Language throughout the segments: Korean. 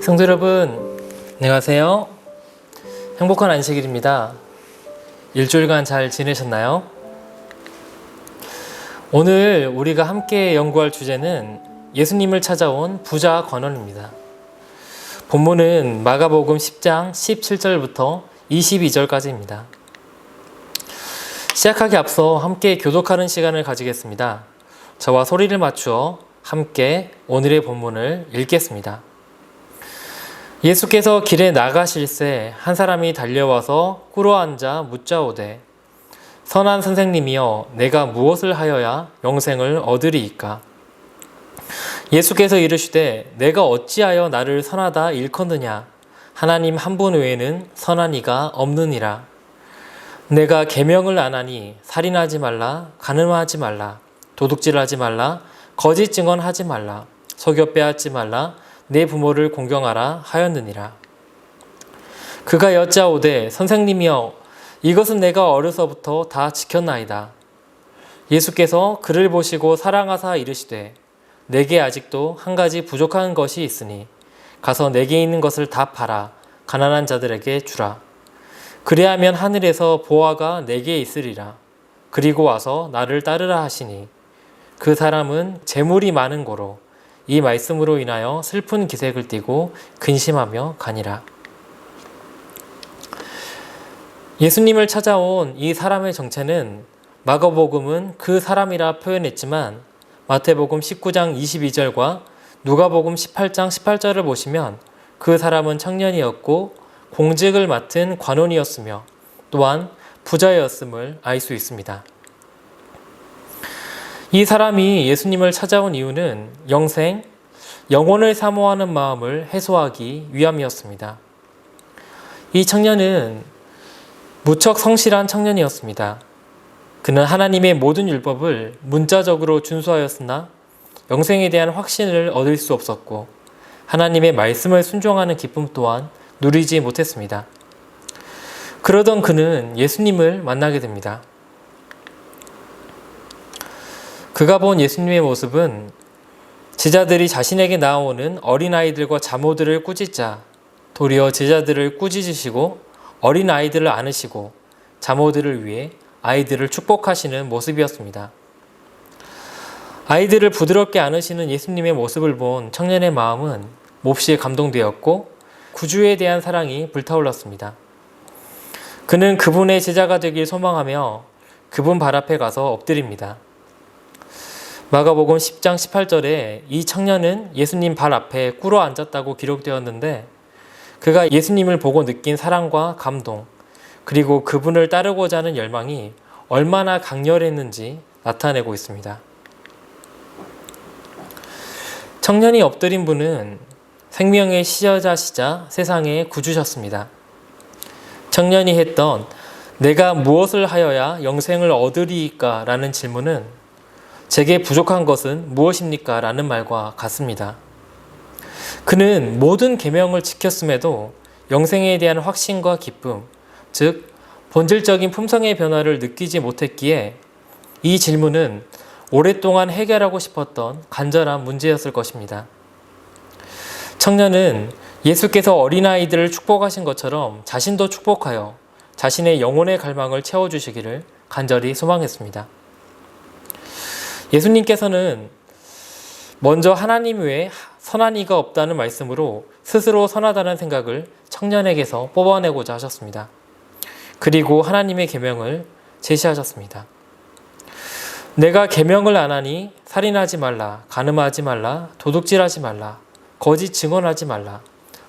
성도 여러분, 안녕하세요. 행복한 안식일입니다. 일주일간 잘 지내셨나요? 오늘 우리가 함께 연구할 주제는 예수님을 찾아온 부자 관원입니다. 본문은 마가복음 10장 17절부터 22절까지입니다. 시작하기 앞서 함께 교독하는 시간을 가지겠습니다. 저와 소리를 맞추어 함께 오늘의 본문을 읽겠습니다. 예수께서 길에 나가실새 한 사람이 달려와서 꿇어앉아 묻자오되 선한 선생님이여 내가 무엇을 하여야 영생을 얻으리이까? 예수께서 이르시되 내가 어찌하여 나를 선하다 일컫느냐? 하나님 한 분 외에는 선한 이가 없느니라. 내가 계명을 안 하니 살인하지 말라, 간음하지 말라, 도둑질하지 말라, 거짓 증언하지 말라, 속여 빼앗지 말라, 내 부모를 공경하라 하였느니라. 그가 여짜오되 선생님이여 이것은 내가 어려서부터 다 지켰나이다. 예수께서 그를 보시고 사랑하사 이르시되 내게 아직도 한 가지 부족한 것이 있으니 가서 내게 있는 것을 다 팔아 가난한 자들에게 주라. 그리하면 하늘에서 보화가 내게 있으리라. 그리고 와서 나를 따르라 하시니 그 사람은 재물이 많은 고로 이 말씀으로 인하여 슬픈 기색을 띠고 근심하며 가니라. 예수님을 찾아온 이 사람의 정체는 마가복음은 그 사람이라 표현했지만 마태복음 19장 22절과 누가복음 18장 18절을 보시면 그 사람은 청년이었고 공직을 맡은 관원이었으며 또한 부자였음을 알 수 있습니다. 이 사람이 예수님을 찾아온 이유는 영생, 영혼을 사모하는 마음을 해소하기 위함이었습니다. 이 청년은 무척 성실한 청년이었습니다. 그는 하나님의 모든 율법을 문자적으로 준수하였으나 영생에 대한 확신을 얻을 수 없었고 하나님의 말씀을 순종하는 기쁨 또한 누리지 못했습니다. 그러던 그는 예수님을 만나게 됩니다. 그가 본 예수님의 모습은 제자들이 자신에게 나오는 어린아이들과 자모들을 꾸짖자 도리어 제자들을 꾸짖으시고 어린아이들을 안으시고 자모들을 위해 아이들을 축복하시는 모습이었습니다. 아이들을 부드럽게 안으시는 예수님의 모습을 본 청년의 마음은 몹시 감동되었고 구주에 대한 사랑이 불타올랐습니다. 그는 그분의 제자가 되길 소망하며 그분 발 앞에 가서 엎드립니다. 마가복음 10장 18절에 이 청년은 예수님 발 앞에 꿇어 앉았다고 기록되었는데 그가 예수님을 보고 느낀 사랑과 감동 그리고 그분을 따르고자 하는 열망이 얼마나 강렬했는지 나타내고 있습니다. 청년이 엎드린 분은 생명의 시여자시자 세상의 구주셨습니다. 청년이 했던 내가 무엇을 하여야 영생을 얻으리이까? 라는 질문은 제게 부족한 것은 무엇입니까? 라는 말과 같습니다. 그는 모든 계명을 지켰음에도 영생에 대한 확신과 기쁨, 즉 본질적인 품성의 변화를 느끼지 못했기에 이 질문은 오랫동안 해결하고 싶었던 간절한 문제였을 것입니다. 청년은 예수께서 어린아이들을 축복하신 것처럼 자신도 축복하여 자신의 영혼의 갈망을 채워주시기를 간절히 소망했습니다. 예수님께서는 먼저 하나님 외에 선한 이가 없다는 말씀으로 스스로 선하다는 생각을 청년에게서 뽑아내고자 하셨습니다. 그리고 하나님의 계명을 제시하셨습니다. 내가 계명을 안 하니 살인하지 말라, 간음하지 말라, 도둑질하지 말라, 거짓 증언하지 말라,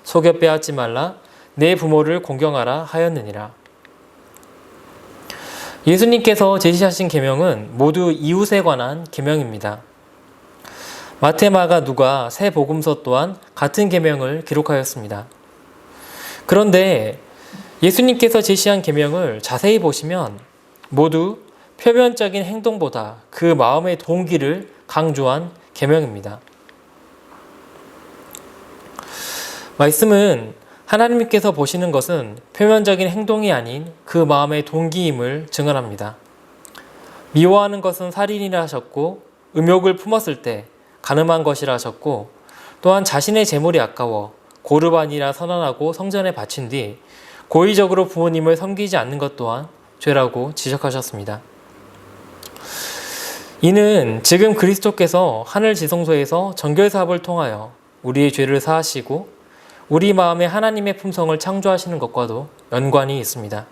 속여 빼앗지 말라, 내 부모를 공경하라 하였느니라. 예수님께서 제시하신 계명은 모두 이웃에 관한 계명입니다. 마태, 마가, 누가 세 복음서 또한 같은 계명을 기록하였습니다. 그런데 예수님께서 제시한 계명을 자세히 보시면 모두 표면적인 행동보다 그 마음의 동기를 강조한 계명입니다. 말씀은 하나님께서 보시는 것은 표면적인 행동이 아닌 그 마음의 동기임을 증언합니다. 미워하는 것은 살인이라 하셨고 음욕을 품었을 때 간음한 것이라 하셨고 또한 자신의 재물이 아까워 고르반이라 선언하고 성전에 바친 뒤 고의적으로 부모님을 섬기지 않는 것 또한 죄라고 지적하셨습니다. 이는 지금 그리스도께서 하늘 지성소에서 정결사업을 통하여 우리의 죄를 사하시고 우리 마음에 하나님의 품성을 창조하시는 것과도 연관이 있습니다.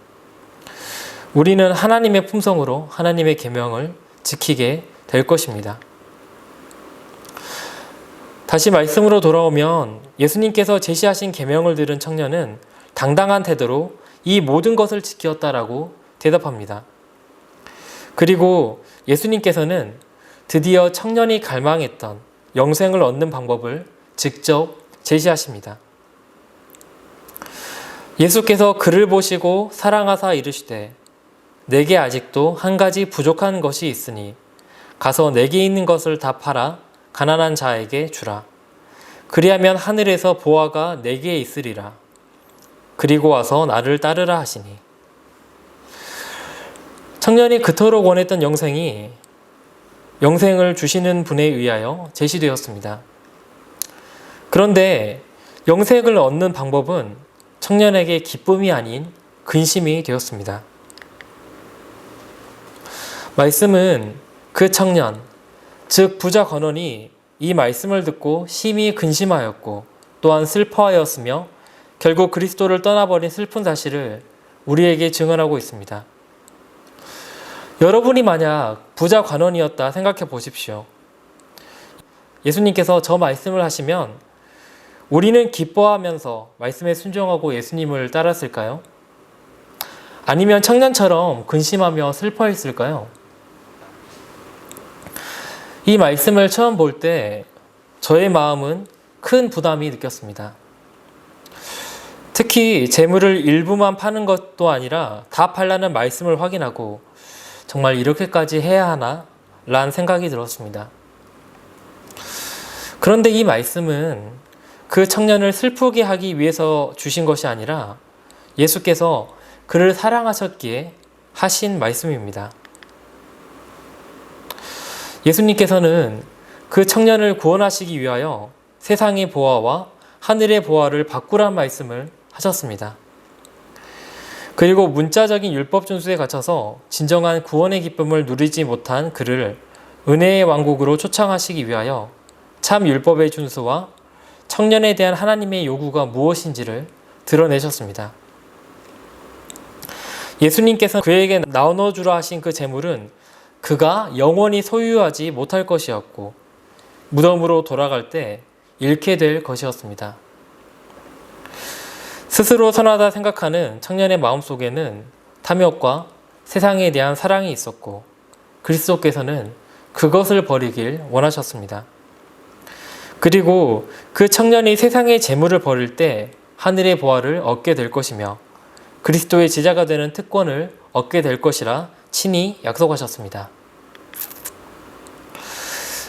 우리는 하나님의 품성으로 하나님의 계명을 지키게 될 것입니다. 다시 말씀으로 돌아오면 예수님께서 제시하신 계명을 들은 청년은 당당한 태도로 이 모든 것을 지켰다라고 대답합니다. 그리고 예수님께서는 드디어 청년이 갈망했던 영생을 얻는 방법을 직접 제시하십니다. 예수께서 그를 보시고 사랑하사 이르시되 내게 아직도 한 가지 부족한 것이 있으니 가서 내게 있는 것을 다 팔아 가난한 자에게 주라. 그리하면 하늘에서 보화가 내게 있으리라. 그리고 와서 나를 따르라 하시니. 청년이 그토록 원했던 영생이 영생을 주시는 분에 의하여 제시되었습니다. 그런데 영생을 얻는 방법은 청년에게 기쁨이 아닌 근심이 되었습니다. 말씀은 그 청년, 즉 부자 건원이 이 말씀을 듣고 심히 근심하였고 또한 슬퍼하였으며 결국 그리스도를 떠나버린 슬픈 사실을 우리에게 증언하고 있습니다. 여러분이 만약 부자 관원이었다 생각해 보십시오. 예수님께서 저 말씀을 하시면 우리는 기뻐하면서 말씀에 순종하고 예수님을 따랐을까요? 아니면 청년처럼 근심하며 슬퍼했을까요? 이 말씀을 처음 볼 때 저의 마음은 큰 부담이 느꼈습니다. 특히 재물을 일부만 파는 것도 아니라 다 팔라는 말씀을 확인하고 정말 이렇게까지 해야 하나? 라는 생각이 들었습니다. 그런데 이 말씀은 그 청년을 슬프게 하기 위해서 주신 것이 아니라 예수께서 그를 사랑하셨기에 하신 말씀입니다. 예수님께서는 그 청년을 구원하시기 위하여 세상의 보화와 하늘의 보화를 바꾸란 말씀을 하셨습니다. 그리고 문자적인 율법 준수에 갇혀서 진정한 구원의 기쁨을 누리지 못한 그를 은혜의 왕국으로 초청하시기 위하여 참 율법의 준수와 청년에 대한 하나님의 요구가 무엇인지를 드러내셨습니다. 예수님께서 그에게 나눠주라 하신 그 재물은 그가 영원히 소유하지 못할 것이었고 무덤으로 돌아갈 때 잃게 될 것이었습니다. 스스로 선하다 생각하는 청년의 마음속에는 탐욕과 세상에 대한 사랑이 있었고 그리스도께서는 그것을 버리길 원하셨습니다. 그리고 그 청년이 세상의 재물을 버릴 때 하늘의 보화를 얻게 될 것이며 그리스도의 제자가 되는 특권을 얻게 될 것이라 친히 약속하셨습니다.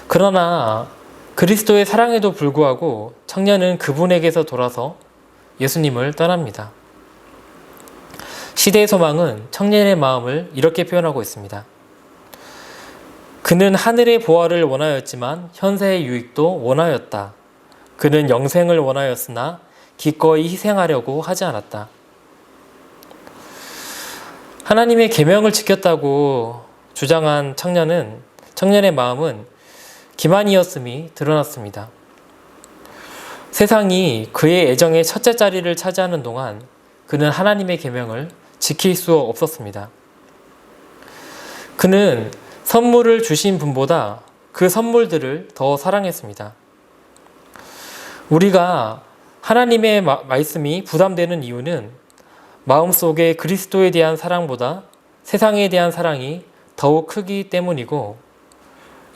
그러나 그리스도의 사랑에도 불구하고 청년은 그분에게서 돌아서 예수님을 떠납니다. 시대의 소망은 청년의 마음을 이렇게 표현하고 있습니다. 그는 하늘의 보화를 원하였지만 현세의 유익도 원하였다. 그는 영생을 원하였으나 기꺼이 희생하려고 하지 않았다. 하나님의 계명을 지켰다고 주장한 청년의 마음은 기만이었음이 드러났습니다. 세상이 그의 애정의 첫째 자리를 차지하는 동안 그는 하나님의 계명을 지킬 수 없었습니다. 그는 선물을 주신 분보다 그 선물들을 더 사랑했습니다. 우리가 하나님의 말씀이 부담되는 이유는 마음속에 그리스도에 대한 사랑보다 세상에 대한 사랑이 더욱 크기 때문이고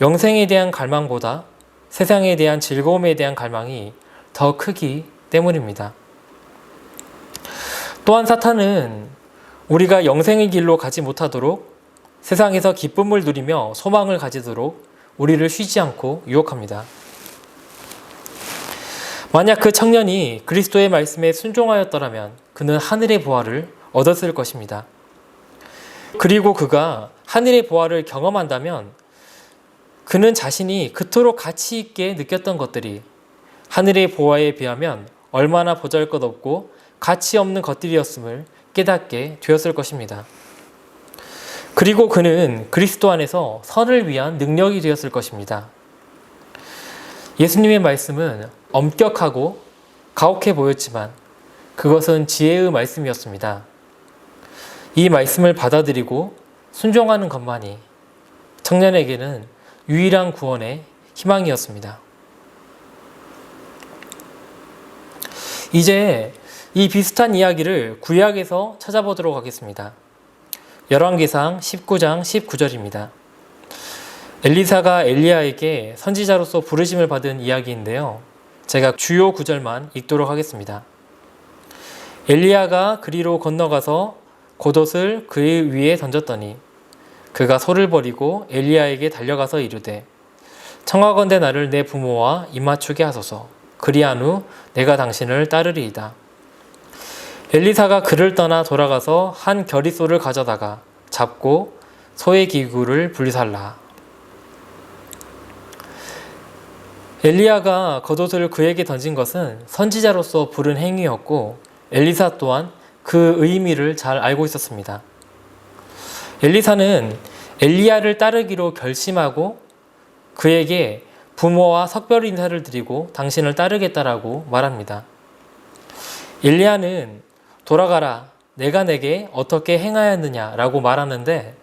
영생에 대한 갈망보다 세상에 대한 즐거움에 대한 갈망이 더 크기 때문입니다. 또한 사탄은 우리가 영생의 길로 가지 못하도록 세상에서 기쁨을 누리며 소망을 가지도록 우리를 쉬지 않고 유혹합니다. 만약 그 청년이 그리스도의 말씀에 순종하였더라면 그는 하늘의 보화를 얻었을 것입니다. 그리고 그가 하늘의 보화를 경험한다면 그는 자신이 그토록 가치 있게 느꼈던 것들이 하늘의 보화에 비하면 얼마나 보잘것없고 가치 없는 것들이었음을 깨닫게 되었을 것입니다. 그리고 그는 그리스도 안에서 선을 위한 능력이 되었을 것입니다. 예수님의 말씀은 엄격하고 가혹해 보였지만 그것은 지혜의 말씀이었습니다. 이 말씀을 받아들이고 순종하는 것만이 청년에게는 유일한 구원의 희망이었습니다. 이제 이 비슷한 이야기를 구약에서 찾아보도록 하겠습니다. 열왕기상 19장 19절입니다. 엘리사가 엘리야에게 선지자로서 부르심을 받은 이야기인데요. 제가 주요 구절만 읽도록 하겠습니다. 엘리야가 그리로 건너가서 겉옷을 그의 위에 던졌더니 그가 소를 버리고 엘리야에게 달려가서 이르되 청하건대 나를 내 부모와 입맞추게 하소서. 그리한 후 내가 당신을 따르리이다. 엘리사가 그를 떠나 돌아가서 한 겨리소를 가져다가 잡고 소의 기구를 불살라. 엘리야가 겉옷을 그에게 던진 것은 선지자로서 부른 행위였고 엘리사 또한 그 의미를 잘 알고 있었습니다. 엘리사는 엘리야를 따르기로 결심하고 그에게 부모와 석별 인사를 드리고 당신을 따르겠다라고 말합니다. 엘리야는 돌아가라, 내가 내게 어떻게 행하였느냐라고 말하는데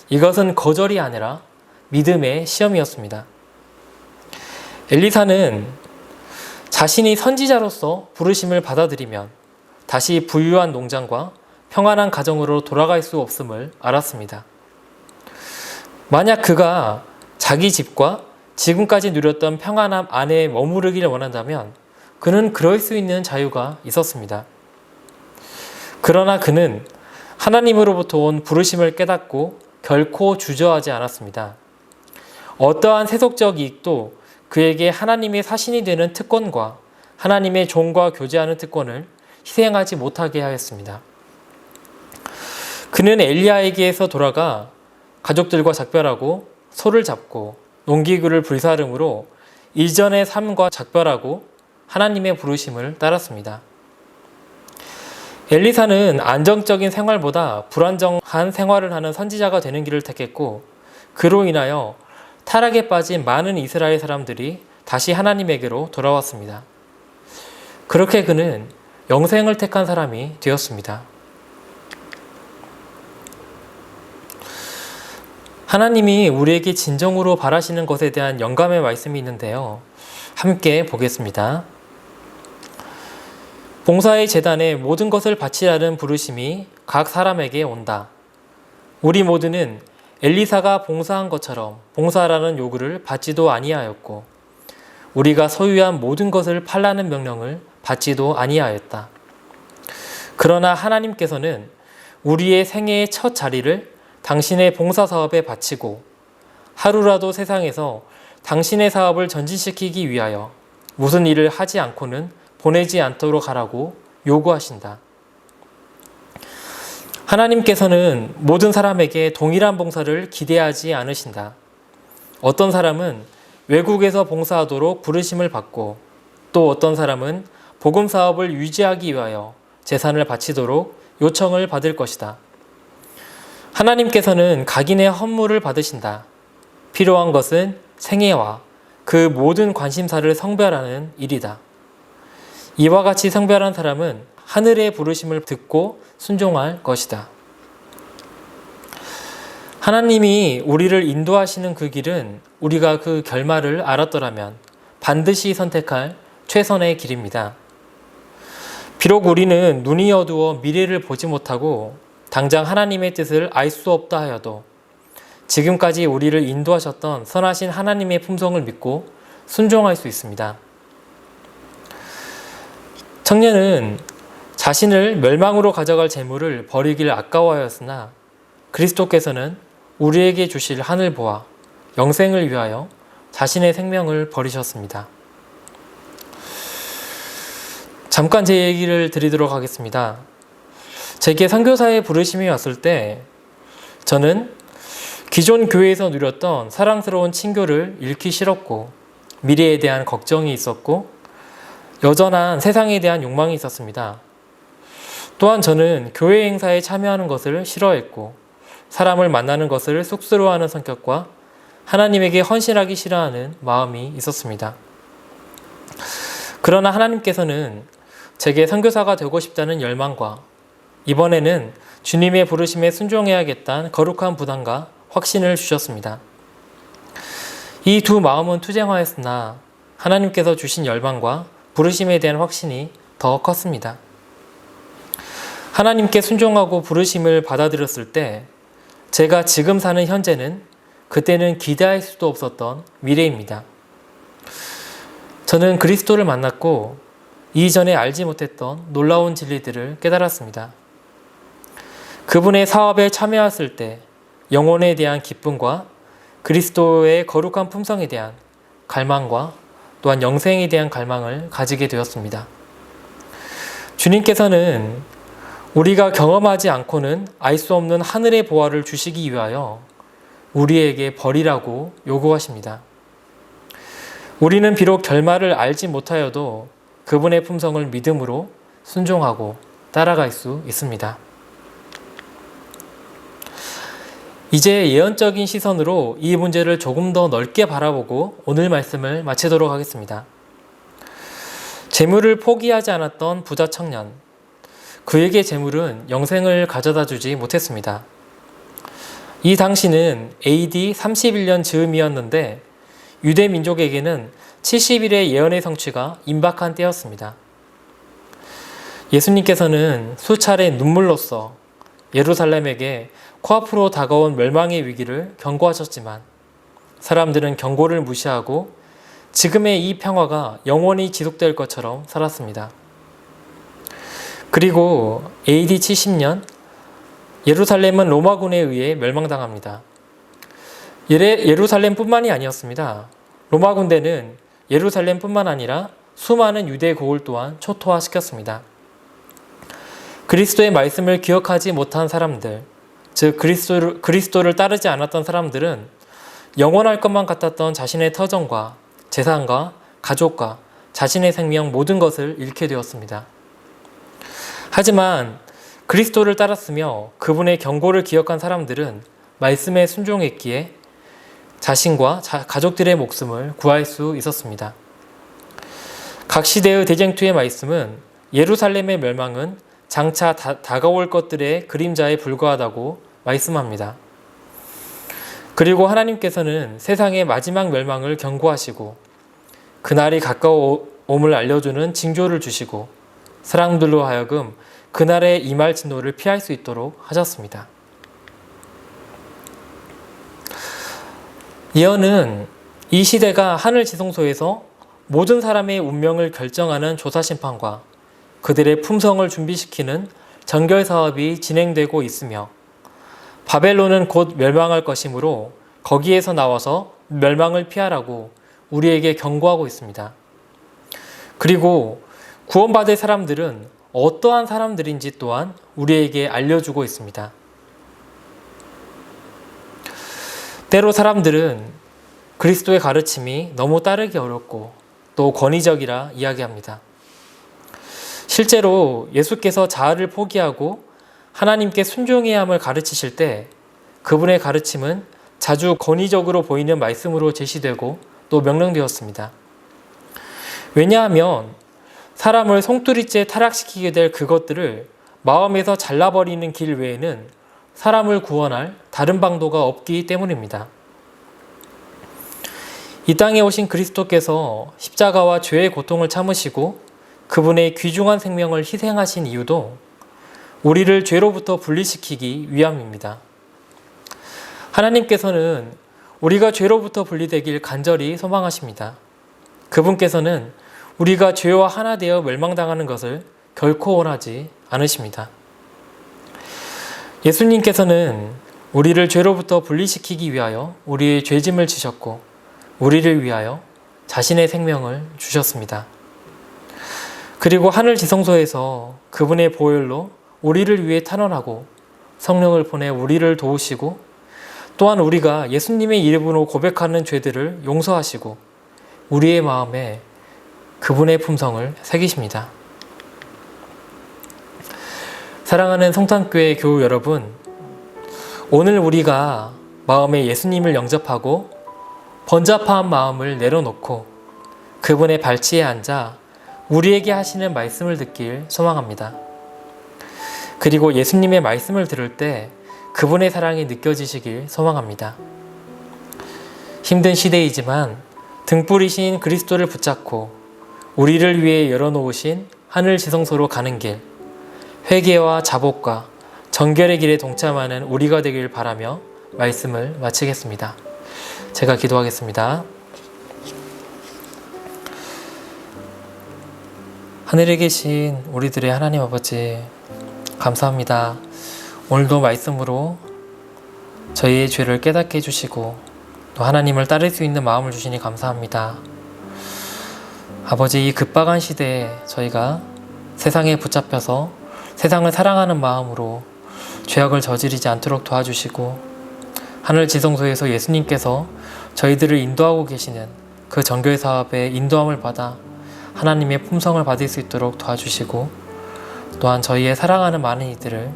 이것은 거절이 아니라 믿음의 시험이었습니다. 엘리사는 자신이 선지자로서 부르심을 받아들이면 다시 부유한 농장과 평안한 가정으로 돌아갈 수 없음을 알았습니다. 만약 그가 자기 집과 지금까지 누렸던 평안함 안에 머무르기를 원한다면 그는 그럴 수 있는 자유가 있었습니다. 그러나 그는 하나님으로부터 온 부르심을 깨닫고 결코 주저하지 않았습니다. 어떠한 세속적 이익도 그에게 하나님의 사신이 되는 특권과 하나님의 종과 교제하는 특권을 희생하지 못하게 하였습니다. 그는 엘리야에게서 돌아가 가족들과 작별하고 소를 잡고 농기구를 불사름으로 이전의 삶과 작별하고 하나님의 부르심을 따랐습니다. 엘리사는 안정적인 생활보다 불안정한 생활을 하는 선지자가 되는 길을 택했고 그로 인하여 타락에 빠진 많은 이스라엘 사람들이 다시 하나님에게로 돌아왔습니다. 그렇게 그는 영생을 택한 사람이 되었습니다. 하나님이 우리에게 진정으로 바라시는 것에 대한 영감의 말씀이 있는데요. 함께 보겠습니다. 봉사의 제단에 모든 것을 바치라는 부르심이 각 사람에게 온다. 우리 모두는 엘리사가 봉사한 것처럼 봉사라는 요구를 받지도 아니하였고 우리가 소유한 모든 것을 팔라는 명령을 받지도 아니하였다. 그러나 하나님께서는 우리의 생애의 첫 자리를 당신의 봉사사업에 바치고 하루라도 세상에서 당신의 사업을 전진시키기 위하여 무슨 일을 하지 않고는 보내지 않도록 하라고 요구하신다. 하나님께서는 모든 사람에게 동일한 봉사를 기대하지 않으신다. 어떤 사람은 외국에서 봉사하도록 부르심을 받고 또 어떤 사람은 복음 사업을 유지하기 위하여 재산을 바치도록 요청을 받을 것이다. 하나님께서는 각인의 헌물을 받으신다. 필요한 것은 생애와 그 모든 관심사를 성별하는 일이다. 이와 같이 성별한 사람은 하늘의 부르심을 듣고 순종할 것이다. 하나님이 우리를 인도하시는 그 길은 우리가 그 결말을 알았더라면 반드시 선택할 최선의 길입니다. 비록 우리는 눈이 어두워 미래를 보지 못하고 당장 하나님의 뜻을 알 수 없다 하여도 지금까지 우리를 인도하셨던 선하신 하나님의 품성을 믿고 순종할 수 있습니다. 청년은 자신을 멸망으로 가져갈 재물을 버리길 아까워하였으나 그리스도께서는 우리에게 주실 하늘 보화, 영생을 위하여 자신의 생명을 버리셨습니다. 잠깐 제 얘기를 드리도록 하겠습니다. 제게 선교사의 부르심이 왔을 때 저는 기존 교회에서 누렸던 사랑스러운 친교를 잃기 싫었고 미래에 대한 걱정이 있었고 여전한 세상에 대한 욕망이 있었습니다. 또한 저는 교회 행사에 참여하는 것을 싫어했고 사람을 만나는 것을 쑥스러워하는 성격과 하나님에게 헌신하기 싫어하는 마음이 있었습니다. 그러나 하나님께서는 제게 선교사가 되고 싶다는 열망과 이번에는 주님의 부르심에 순종해야겠다는 거룩한 부담과 확신을 주셨습니다. 이 두 마음은 투쟁하였으나 하나님께서 주신 열망과 부르심에 대한 확신이 더 컸습니다. 하나님께 순종하고 부르심을 받아들였을 때 제가 지금 사는 현재는 그때는 기대할 수도 없었던 미래입니다. 저는 그리스도를 만났고 이전에 알지 못했던 놀라운 진리들을 깨달았습니다. 그분의 사업에 참여했을 때 영혼에 대한 기쁨과 그리스도의 거룩한 품성에 대한 갈망과 또한 영생에 대한 갈망을 가지게 되었습니다. 주님께서는 우리가 경험하지 않고는 알 수 없는 하늘의 보화를 주시기 위하여 우리에게 버리라고 요구하십니다. 우리는 비록 결말을 알지 못하여도 그분의 품성을 믿음으로 순종하고 따라갈 수 있습니다. 이제 예언적인 시선으로 이 문제를 조금 더 넓게 바라보고 오늘 말씀을 마치도록 하겠습니다. 재물을 포기하지 않았던 부자 청년, 그에게 재물은 영생을 가져다 주지 못했습니다. 이 당시는 AD 31년 즈음이었는데 유대 민족에게는 70일의 예언의 성취가 임박한 때였습니다. 예수님께서는 수차례 눈물로써 예루살렘에게 코앞으로 다가온 멸망의 위기를 경고하셨지만 사람들은 경고를 무시하고 지금의 이 평화가 영원히 지속될 것처럼 살았습니다. 그리고 AD 70년 예루살렘은 로마군에 의해 멸망당합니다. 예루살렘뿐만이 아니었습니다. 로마 군대는 예루살렘뿐만 아니라 수많은 유대 고을 또한 초토화시켰습니다. 그리스도의 말씀을 기억하지 못한 사람들, 즉 그리스도를 따르지 않았던 사람들은 영원할 것만 같았던 자신의 터전과 재산과 가족과 자신의 생명 모든 것을 잃게 되었습니다. 하지만 그리스도를 따랐으며 그분의 경고를 기억한 사람들은 말씀에 순종했기에 자신과 가족들의 목숨을 구할 수 있었습니다. 각 시대의 대쟁투의 말씀은 예루살렘의 멸망은 장차 다가올 것들의 그림자에 불과하다고 말씀합니다. 그리고 하나님께서는 세상의 마지막 멸망을 경고하시고 그날이 가까움을 알려주는 징조를 주시고 사람들로 하여금 그날의 임할 진노를 피할 수 있도록 하셨습니다. 예언은 이 시대가 하늘 지성소에서 모든 사람의 운명을 결정하는 조사심판과 그들의 품성을 준비시키는 정결 사업이 진행되고 있으며 바벨론은 곧 멸망할 것이므로 거기에서 나와서 멸망을 피하라고 우리에게 경고하고 있습니다. 그리고 구원받을 사람들은 어떠한 사람들인지 또한 우리에게 알려주고 있습니다. 때로 사람들은 그리스도의 가르침이 너무 따르기 어렵고 또 권위적이라 이야기합니다. 실제로 예수께서 자아를 포기하고 하나님께 순종해야 함을 가르치실 때 그분의 가르침은 자주 권위적으로 보이는 말씀으로 제시되고 또 명령되었습니다. 왜냐하면 사람을 송두리째 타락시키게 될 그것들을 마음에서 잘라버리는 길 외에는 사람을 구원할 다른 방도가 없기 때문입니다. 이 땅에 오신 그리스도께서 십자가와 죄의 고통을 참으시고 그분의 귀중한 생명을 희생하신 이유도 우리를 죄로부터 분리시키기 위함입니다. 하나님께서는 우리가 죄로부터 분리되길 간절히 소망하십니다. 그분께서는 우리가 죄와 하나 되어 멸망당하는 것을 결코 원하지 않으십니다. 예수님께서는 우리를 죄로부터 분리시키기 위하여 우리의 죄짐을 지셨고 우리를 위하여 자신의 생명을 주셨습니다. 그리고 하늘 지성소에서 그분의 보혈로 우리를 위해 탄원하고 성령을 보내 우리를 도우시고 또한 우리가 예수님의 이름으로 고백하는 죄들을 용서하시고 우리의 마음에 그분의 품성을 새기십니다. 사랑하는 성탄교회 교우 여러분, 오늘 우리가 마음에 예수님을 영접하고 번잡한 마음을 내려놓고 그분의 발치에 앉아 우리에게 하시는 말씀을 듣길 소망합니다. 그리고 예수님의 말씀을 들을 때 그분의 사랑이 느껴지시길 소망합니다. 힘든 시대이지만 등불이신 그리스도를 붙잡고 우리를 위해 열어놓으신 하늘 지성소로 가는 길, 회개와 자복과 정결의 길에 동참하는 우리가 되길 바라며 말씀을 마치겠습니다. 제가 기도하겠습니다. 하늘에 계신 우리들의 하나님 아버지, 감사합니다. 오늘도 말씀으로 저희의 죄를 깨닫게 해주시고 또 하나님을 따를 수 있는 마음을 주시니 감사합니다. 아버지, 이 급박한 시대에 저희가 세상에 붙잡혀서 세상을 사랑하는 마음으로 죄악을 저지르지 않도록 도와주시고 하늘 지성소에서 예수님께서 저희들을 인도하고 계시는 그 정결 사업에 인도함을 받아 하나님의 품성을 받을 수 있도록 도와주시고 또한 저희의 사랑하는 많은 이들을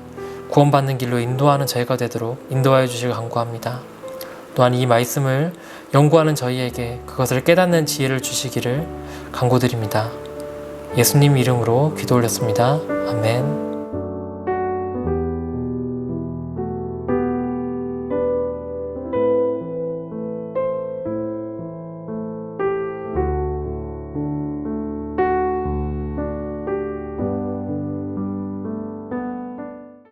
구원받는 길로 인도하는 저희가 되도록 인도하여 주시길 간구합니다. 또한 이 말씀을 연구하는 저희에게 그것을 깨닫는 지혜를 주시기를 간구드립니다. 예수님 이름으로 기도 올렸습니다. 아멘.